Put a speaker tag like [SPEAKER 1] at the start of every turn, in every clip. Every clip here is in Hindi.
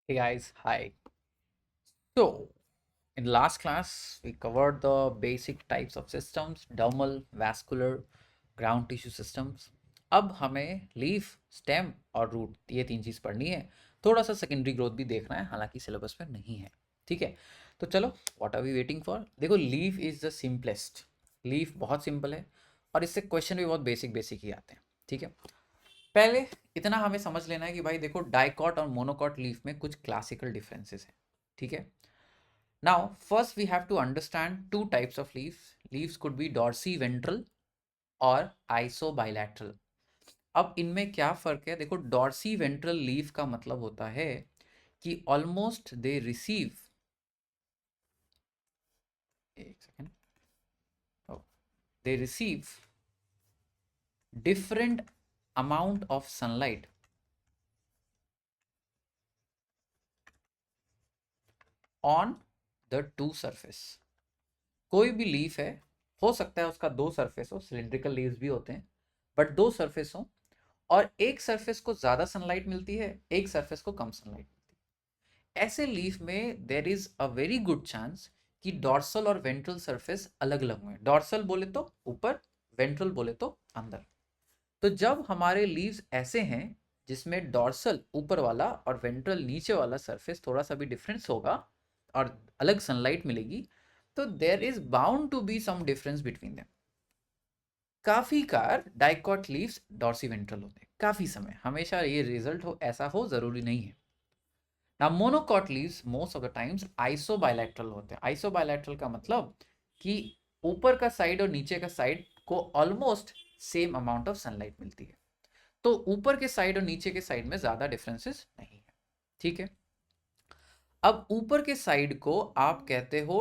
[SPEAKER 1] Hey guys, hi. So, in the last class, we covered the basic types of systems, dermal, vascular, ground tissue systems. अब हमें लीफ, स्टेम और रूट ये तीन चीज़ पढ़नी है। थोड़ा सा सेकेंडरी ग्रोथ भी देखना है, हालांकि सिलेबस में नहीं है। ठीक है, तो चलो, what are we waiting for. देखो, leaf is the simplest. Leaf बहुत सिंपल है और इससे क्वेश्चन भी बहुत बेसिक बेसिक ही आते हैं। ठीक है, पहले इतना हमें समझ लेना है कि भाई देखो, डाइकॉट और मोनोकॉट लीफ में कुछ क्लासिकल डिफरेंसेस हैं। ठीक है, now first we have to understand two types of leaves. Leaves could be dorsiventral और आइसो बाइलैटरल। अब इनमें क्या फ़र्क है, देखो, डॉर्सी वेंट्रल लीफ का मतलब होता है कि ऑलमोस्ट दे रिसीव, एक second, they receive different amount of sunlight on the two surface. कोई भी लीफ है, हो सकता है उसका दो सरफेस हो, सिलिंड्रिकल लीव्स भी होते हैं, बट दो सरफेस हो और एक सरफेस को ज़्यादा सनलाइट मिलती है, एक सरफेस को कम सनलाइट मिलती है। ऐसे लीफ में there is a very good chance कि डॉर्सल और वेंट्रल सरफेस अलग अलग हुए। डॉर्सल बोले तो ऊपर, वेंट्रल बोले तो अंदर। तो जब हमारे लीव्स ऐसे हैं जिसमें डॉर्सल ऊपर वाला और वेंट्रल नीचे वाला सरफेस थोड़ा सा भी डिफरेंस होगा और अलग सनलाइट मिलेगी, तो there is bound to be some difference between them. काफी कार डाइकॉट लीव्स डॉर्सी वेंट्रल होते हैं, काफी समय, हमेशा ये रिजल्ट हो ऐसा हो जरूरी नहीं है। ना monocot leaves most of the times iso bilateral होते हैं। आइसो बायलैटरल का मतलब कि ऊपर का साइड और नीचे का साइड को almost same amount of sunlight मिलती है। तो ऊपर के साइड और नीचे के साइड में ज़्यादा डिफरेंसेस नहीं है। ठीक है, अब ऊपर के साइड को आप कहते हो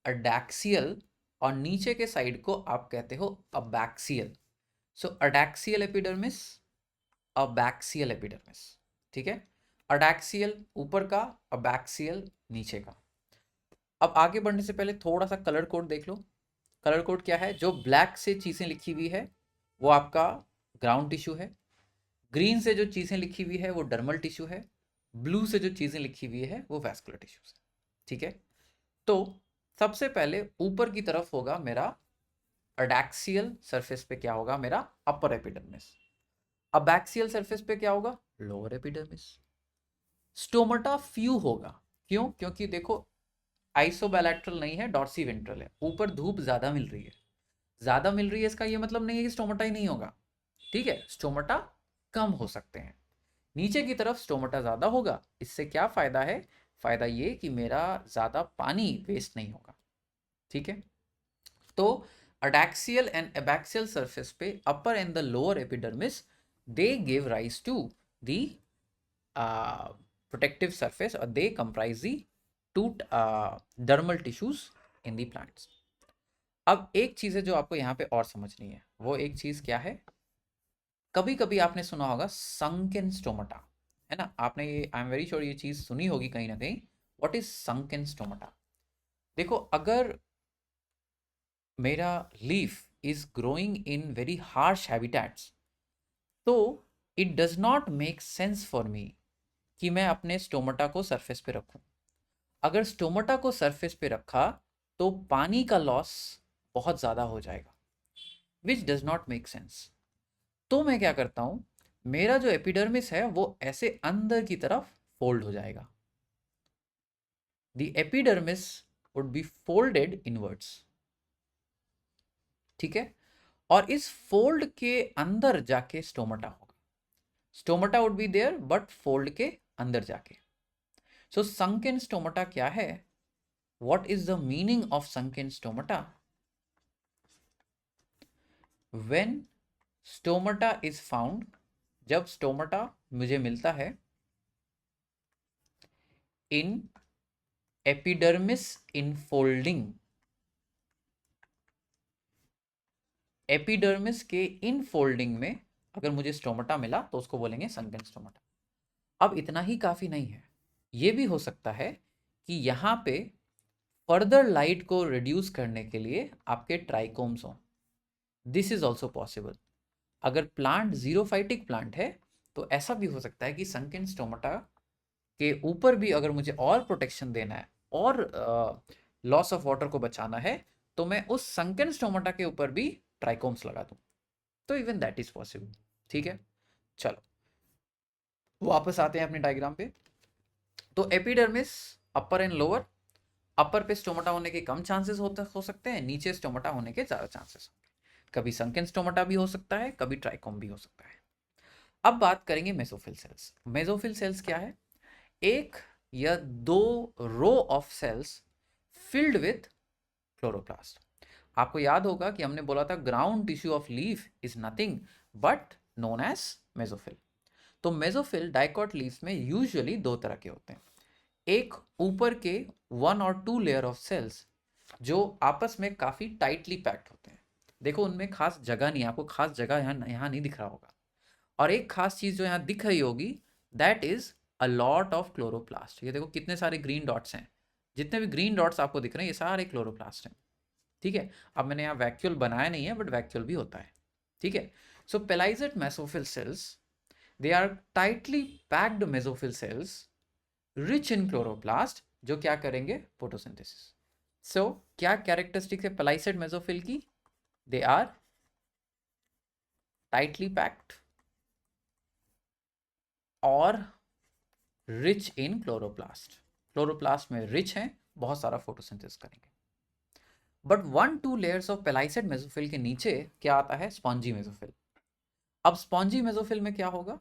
[SPEAKER 1] अडैक्सियल और नीचे के साइड को आप कहते हो अबैक्सियल। सो अडैक्सियल एपिडर्मिस, अबैक्सियल एपिडर्मिस। ठीक है, अडैक्सियल ऊपर का, अबैक्सियल नीचे का। अब आगे बढ़ने से पहले थोड़ा सा कलर कोड देख लो। कलर कोड क्या है, जो ब्लैक से चीज़ें लिखी हुई है वो आपका ग्राउंड टिश्यू है, ग्रीन से जो चीज़ें लिखी हुई है वो डर्मल टिश्यू है, ब्लू से जो चीज़ें लिखी हुई है वो वैस्कुलर टिश्यूज है। ठीक है, तो सबसे पहले ऊपर की तरफ होगा मेरा अडैक्सियल सरफेस पे क्या होगा, मेरा अपर एपिडर्मिस। अबैक्सियल सरफेस पे क्या होगा, लोअर एपिडर्मिस। स्टोमाटा फ्यू होगा, क्यों, क्योंकि देखो, आइसोबैलेट्रल नहीं है, डॉर्सी वेंट्रल है, ऊपर धूप ज़्यादा मिल रही है। ज़्यादा मिल रही है इसका ये मतलब नहीं है कि स्टोमाटा ही नहीं होगा। ठीक है, स्टोमाटा कम हो सकते हैं, नीचे की तरफ स्टोमाटा ज़्यादा होगा। इससे क्या फ़ायदा है, फ़ायदा ये कि मेरा ज़्यादा पानी वेस्ट नहीं होगा। ठीक है, तो अडैक्सियल एंड एबैक्सियल सरफेस पे upper and the lower epidermis, they give rise to the protective surface or they comprise the two dermal tissues in the plants. अब एक चीज़ है जो आपको यहाँ पे और समझनी है, वो एक चीज़ क्या है, कभी कभी आपने सुना होगा संकेन स्टोमाटा, है ना, आपने ये, आई एम वेरी श्योर ये चीज़ सुनी होगी कहीं ना कहीं। What is sunken stomata. देखो, अगर मेरा leaf is growing in very harsh habitats, तो it does not make sense for me कि मैं अपने स्टोमाटा को सरफेस पे रखूं। अगर स्टोमाटा को सरफेस पे रखा तो पानी का लॉस बहुत ज़्यादा हो जाएगा, which does not make sense. तो मैं क्या करता हूँ, मेरा जो एपिडर्मिस है वो ऐसे अंदर की तरफ फोल्ड हो जाएगा। The epidermis would be folded inwards. ठीक है, और इस फोल्ड के अंदर जाके स्टोमाटा होगा। Stomata would be there but fold के अंदर जाके। सो संकेन स्टोमाटा क्या है, what is the meaning of sunken stomata. When stomata is found, जब स्टोमाटा मुझे मिलता है इन एपिडर्मिस इनफोल्डिंग, एपिडर्मिस के इनफोल्डिंग में अगर मुझे स्टोमाटा मिला तो उसको बोलेंगे संकेन स्टोमाटा। अब इतना ही काफ़ी नहीं है, ये भी हो सकता है कि यहाँ पे फर्दर लाइट को रिड्यूस करने के लिए आपके ट्राइकोम्स हों। This is also possible. अगर प्लांट जीरोफाइटिक प्लांट है तो ऐसा भी हो सकता है कि संकेन स्टोमाटा के ऊपर भी अगर मुझे और प्रोटेक्शन देना है और लॉस ऑफ वाटर को बचाना है, तो मैं उस संकन स्टोमाटा के ऊपर भी ट्राइकोम्स लगा दूं, तो इवन दैट इज पॉसिबल। ठीक है, चलो वापस आते हैं अपने डायग्राम पे। तो एपिडर्मिस अपर एंड लोअर, अपर पे स्टोमाटा होने के कम चांसेस हो सकते हैं, नीचे स्टोमाटा होने के ज़्यादा चांसेस होंगे। कभी संकन स्टोमाटा भी हो सकता है, कभी ट्राइकोम भी हो सकता है। अब बात करेंगे मेसोफिल सेल्स। मेसोफिल सेल्स क्या है? एक या दो row of cells filled with chloroplast. आपको याद होगा कि हमने बोला था ground tissue of leaf is nothing but known as mesophyll. तो मेसोफिल डाइकॉट लीव्स में यूजुअली दो तरह के होते हैं। एक ऊपर के 1 और 2 लेयर ऑफ सेल्स जो आपस में काफ़ी टाइटली पैक्ड होते हैं। देखो उनमें खास जगह नहीं है, आपको खास जगह यहाँ नहीं दिख रहा होगा। और एक खास चीज़ जो यहाँ दिख रही होगी, that is a lot of chloroplast. ये देखो कितने सारे ग्रीन डॉट्स हैं, जितने भी ग्रीन डॉट्स आपको दिख रहे हैं ये सारे क्लोरोप्लास्ट हैं। ठीक है, अब मैंने यहाँ वैक्यूल बनाया नहीं है, बट वैक्यूल भी होता है। ठीक है, so palisade mesophyll cells, they are tightly packed mesophyll cells rich in chloroplast, जो क्या करेंगे? फोटोसिंथेसिस। सो क्या कैरेक्टरिस्टिक है पेलाइसेड मेसोफिल की? दे आर टाइटली पैक्ड और रिच इन क्लोरोप्लास्ट। क्लोरोप्लास्ट में रिच हैं, बहुत सारा फोटोसिंथेसिस करेंगे। बट 1-2 लेयर्स ऑफ पेलाइसेड मेसोफिल के नीचे क्या आता है? Spongy mesophyll. अब स्पॉन्जी मेसोफिल में क्या होगा?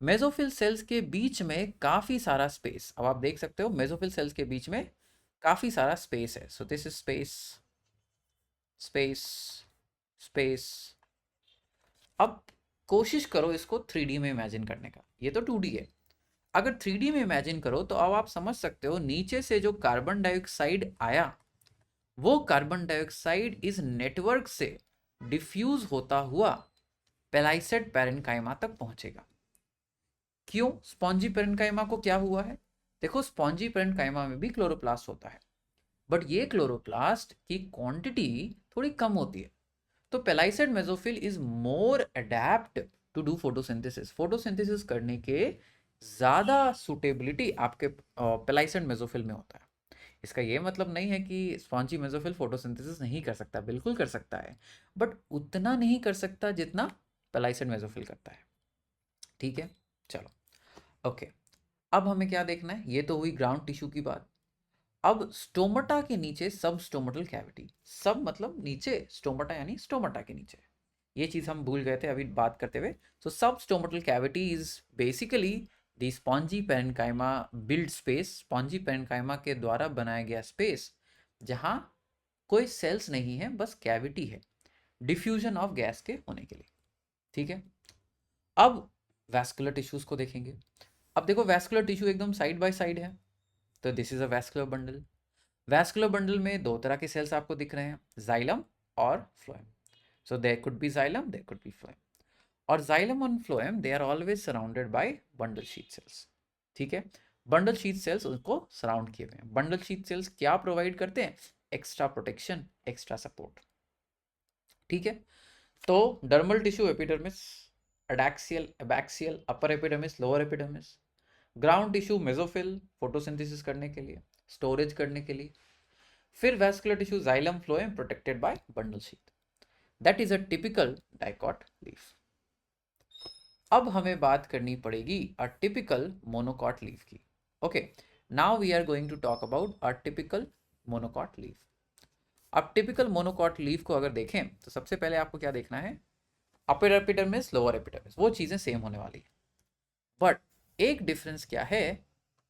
[SPEAKER 1] मेसोफिल सेल्स के बीच में काफी सारा स्पेस, अब आप देख सकते हो मेसोफिल सेल्स के बीच में काफी सारा स्पेस है। So this is space, space, space. अब कोशिश करो इसको 3D में इमेजिन करने का। ये तो 2D है, अगर 3D में इमेजिन करो तो अब आप समझ सकते हो नीचे से जो कार्बन डाइऑक्साइड आया, वो कार्बन डाइऑक्साइड इस नेटवर्क से डिफ्यूज होता हुआ पेलाइसेड पैरेन्काइमा तक पहुंचेगा। क्यों? स्पॉन्जी पैरेन्काइमा को क्या हुआ है? देखो स्पॉन्जी पैरेन्काइमा में भी क्लोरोप्लास्ट होता है, बट ये क्लोरोप्लास्ट की क्वांटिटी थोड़ी कम होती है। तो palisade mesophyll is more adept to do photosynthesis. Photosynthesis करने के ज़्यादा सुटेबिलिटी आपके पेलाइसेड मेसोफिल में होता है। इसका ये मतलब नहीं है कि स्पॉन्जी मेसोफिल फोटोसिंथेसिस नहीं कर सकता, बिल्कुल कर सकता है, बट उतना नहीं कर सकता जितना पेलाइसेड मेसोफिल करता है। ठीक है, चलो ओके। अब हमें क्या देखना है? ये तो हुई ग्राउंड टिश्यू की बात। अब स्टोमाटा के नीचे सब स्टोमेटल कैविटी, सब मतलब नीचे स्टोमाटा यानी स्टोमाटा के नीचे, ये चीज़ हम भूल गए थे अभी बात करते हुए। सो सब stomatal cavity is basically the spongy parenchyma build space, spongy parenchyma के द्वारा बनाया गया स्पेस जहाँ कोई सेल्स नहीं है, बस कैविटी है डिफ्यूजन ऑफ गैस के होने के लिए। ठीक है, अब वैस्कुलर टिश्यूज को देखेंगे। अब देखो वैस्कुलर टिश्यू एकदम साइड बाय साइड है, तो this is a vascular bundle. Vascular bundle में दो तरह के सेल्स आपको दिख रहे हैं, जाइलम और phloem. So there could be xylem, there could be phloem. और जाइलम और phloem they are always surrounded by bundle sheath cells. ठीक है, बंडल शीथ सेल्स उनको सराउंड किए हुए हैं। बंडल शीथ सेल्स क्या प्रोवाइड करते हैं? Extra protection, extra support. ठीक है, तो dermal tissue epidermis, adaxial, abaxial, upper epidermis, lower epidermis. Ground tissue mesophyll, photosynthesis करने के लिए, स्टोरेज करने के लिए। फिर vascular tissue xylem, phloem, protected by bundle sheath. That is a typical dicot leaf. अब हमें बात करनी पड़ेगी अ टिपिकल मोनोकॉट लीफ की। Okay, now we are going to talk about a typical monocot leaf. अब टिपिकल मोनोकॉट लीफ को अगर देखें तो सबसे पहले आपको क्या देखना है? अपर एपिडर्मिस, लोअर एपिडर्मिस, वो चीज़ें सेम होने वाली है, बट एक डिफरेंस क्या है?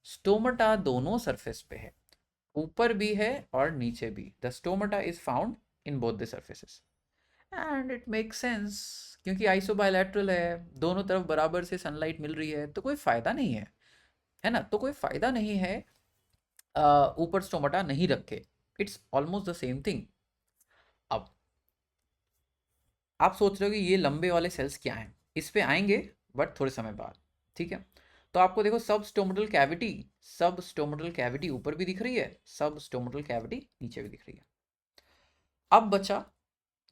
[SPEAKER 1] स्टोमाटा दोनों सरफेस पे है, ऊपर भी है और नीचे भी। The stomata is found in both the surfaces and it make sense, क्योंकि आइसोबायलैटरल है, दोनों तरफ बराबर से सनलाइट मिल रही है, तो कोई फायदा नहीं है ना? तो कोई फायदा नहीं है ऊपर स्टोमाटा नहीं रखे। It's almost the same thing. अब आप सोच रहे हो कि ये लंबे वाले सेल्स क्या हैं, इस पे आएंगे बट थोड़े समय बाद। ठीक है, तो आपको देखो सब स्टोमेटल कैविटी, सब स्टोमेटल कैविटी ऊपर भी दिख रही है, सब स्टोमेटल कैविटी नीचे भी दिख रही है। अब बचा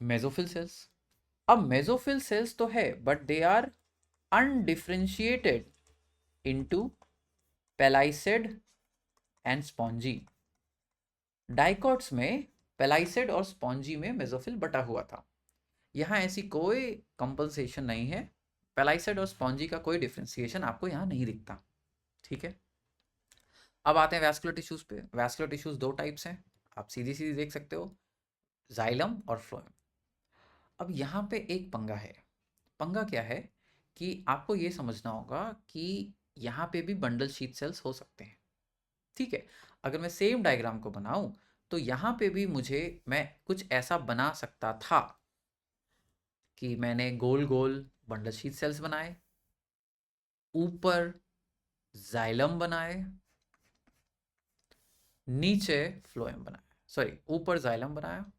[SPEAKER 1] मेसोफिल सेल्स। अब मेसोफिल सेल्स तो है but they are undifferentiated into palisade and spongy. Dicots में पेलाइसेड और स्पॉन्जी में मेसोफिल बटा हुआ था। यहाँ ऐसी कोई कंपनसेशन नहीं है, पेलाइसेड और स्पॉन्जी का कोई डिफ्रेंसिएशन आपको यहाँ नहीं दिखता। ठीक है, अब आते हैं वैस्कुलर टिश्यूज पे। वैस्कुलर टिश्यूज दो टाइप्स हैं, आप सीधी सीधी देख सकते हो, जाइलम और फ्लोएम। अब यहाँ पे एक पंगा है। पंगा क्या है कि आपको ये समझना होगा कि यहाँ पे भी बंडल शीथ सेल्स हो सकते हैं। ठीक है, अगर मैं सेम डायग्राम को बनाऊं तो यहाँ पे भी मैं कुछ ऐसा बना सकता था कि मैंने गोल गोल बंडल शीथ सेल्स बनाए, ऊपर जाइलम बनाए, नीचे फ्लोएम बनाया, सॉरी ऊपर जाइलम बनाया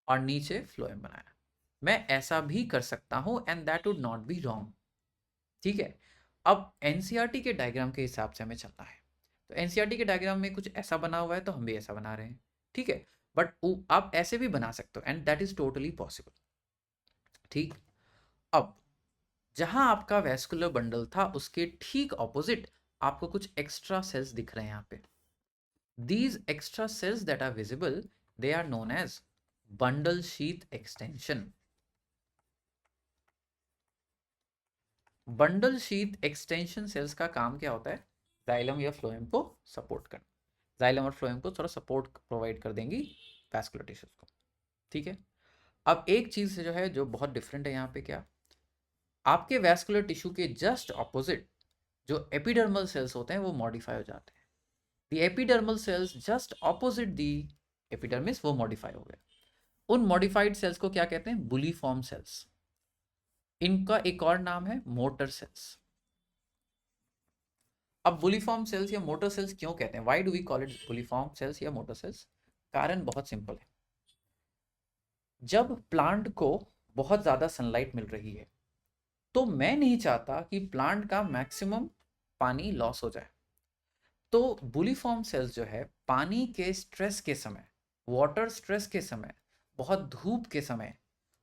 [SPEAKER 1] और नीचे फ्लोएम बनाया। मैं ऐसा भी कर सकता हूं and that would not be wrong. ठीक है, अब एनसीईआरटी के डायग्राम के हिसाब से हमें चलना है। तो एनसीईआरटी के डायग्राम में कुछ ऐसा बना हुआ है तो हम भी ऐसा बना रहे हैं। ठीक है, बट आप ऐसे भी बना सकते हो and that is totally possible. ठीक, अब जहां आपका वैस्कुलर बंडल था उसके ठीक ऑपोजिट आपको कुछ एक्स्ट्रा सेल्स दिख रहे हैं यहाँ पे। These extra cells that are visible, they are known as bundle sheath extension. Bundle sheath extension cells का काम क्या होता है? जाइलम या फ्लोएम को सपोर्ट करना। जाइलम और फ्लोएम को थोड़ा सपोर्ट प्रोवाइड कर देंगी वैस्कुलर टिश्यूज को। ठीक है, अब एक चीज जो है जो बहुत डिफरेंट है यहाँ पे, क्या आपके वैस्कुलर टिश्यू के जस्ट ऑपोजिट जो एपिडर्मल सेल्स होते हैं वो मॉडिफाई हो जाते हैं। The epidermal cells just opposite the epidermis वो मॉडिफाई हो गए। उन मॉडिफाइड सेल्स को क्या कहते हैं? Bulliform cells. इनका एक और नाम है मोटर सेल्स। अब बुलीफॉर्म सेल्स या मोटर सेल्स क्यों कहते हैं? Why do we call it bulliform cells या मोटर सेल्स? कारण बहुत सिंपल है। जब प्लांट को बहुत ज़्यादा सनलाइट मिल रही है तो मैं नहीं चाहता कि प्लांट का मैक्सिमम पानी लॉस हो जाए। तो बुलीफॉर्म सेल्स जो है पानी के स्ट्रेस के समय, वाटर स्ट्रेस के समय, बहुत धूप के समय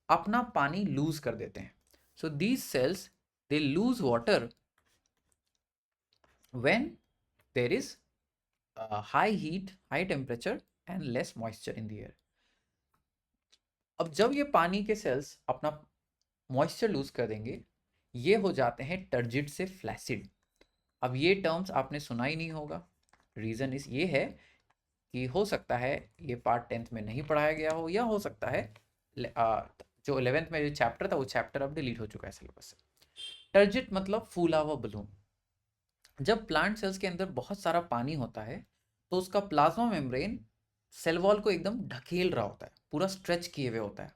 [SPEAKER 1] अपना पानी लूज कर देते हैं। So these cells they lose water when there is high heat, high temperature and less moisture in the air. अब जब ये पानी के सेल्स अपना मॉइस्चर लूज कर देंगे, ये हो जाते हैं टर्जिड से फ्लैसिड। अब ये टर्म्स आपने सुना ही नहीं होगा। रीज़न इस ये है कि हो सकता है ये पार्ट 10th में नहीं पढ़ाया गया हो, या हो सकता है जो 11th में जो चैप्टर था वो चैप्टर अब डिलीट हो चुका है सिलेबस से। टर्जिड मतलब फूला हुआ बलून। जब प्लांट सेल्स के अंदर बहुत सारा पानी होता है तो उसका प्लाज्मा मेम्ब्रेन सेल वॉल को एकदम ढकेल रहा होता है, पूरा स्ट्रेच किए हुए होता है।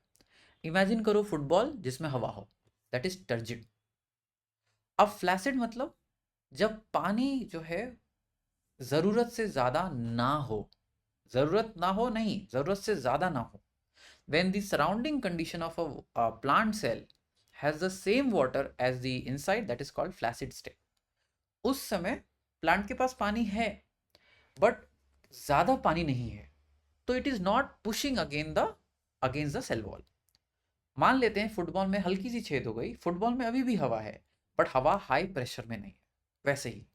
[SPEAKER 1] इमेजिन करो फुटबॉल जिसमें हवा हो, दैट इज टर्जिड। अब फ्लैसिड मतलब जब पानी जो है ज़रूरत से ज़्यादा ना हो, ज़रूरत ना हो नहीं, ज़रूरत से ज़्यादा ना हो। When the surrounding condition of a plant cell has the same water as the inside, that is called flaccid state. उस समय प्लांट के पास पानी है बट ज़्यादा पानी नहीं है, तो it is not pushing against the cell wall. मान लेते हैं फुटबॉल में हल्की सी छेद हो गई, फुटबॉल में अभी भी हवा है बट हवा हाई प्रेशर में नहीं है। वैसे ही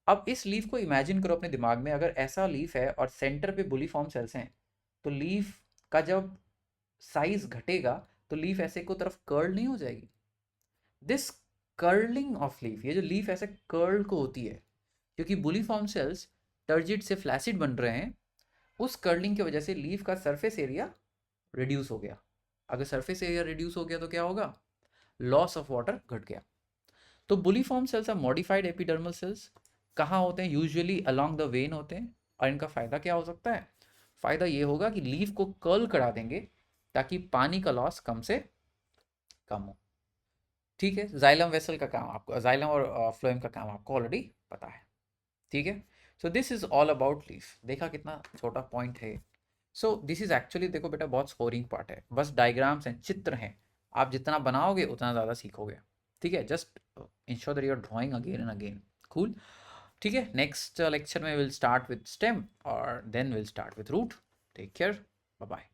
[SPEAKER 1] अब इस लीफ को इमेजिन करो अपने दिमाग में, अगर ऐसा लीफ है और सेंटर पे बुलीफॉर्म सेल्स हैं, तो लीफ का जब साइज घटेगा तो लीफ ऐसे को तरफ कर्ल नहीं हो जाएगी? दिस कर्लिंग ऑफ लीफ, ये जो लीफ ऐसे कर्ल को होती है क्योंकि बुलीफॉर्म सेल्स टर्जिड से फ्लैसिड बन रहे हैं, उस कर्लिंग की वजह से लीफ का सरफेस एरिया रिड्यूस हो गया। अगर सरफेस एरिया रिड्यूस हो गया तो क्या होगा? लॉस ऑफ वाटर घट गया। तो bulliform cells are modified epidermal cells. कहाँ होते हैं? यूजुअली अलोंग द वेन होते हैं। और इनका फ़ायदा क्या हो सकता है? फ़ायदा ये होगा कि लीफ को कर्ल करा देंगे ताकि पानी का लॉस कम से कम हो। ठीक है, जाइलम वेसल का काम आपको, जाइलम और फ्लोएम का काम आपको ऑलरेडी पता है। ठीक है, so this is all about leaf. देखा कितना छोटा पॉइंट है। सो दिस इज एक्चुअली, देखो बेटा, बहुत स्कोरिंग पार्ट है, बस डायग्राम्स हैं, चित्र हैं। आप जितना बनाओगे उतना ज़्यादा सीखोगे। ठीक है, just ensure that you are drawing again and again. Cool. ठीक है, नेक्स्ट लेक्चर में विल स्टार्ट विद स्टेम और then will start with root. Take care, bye bye.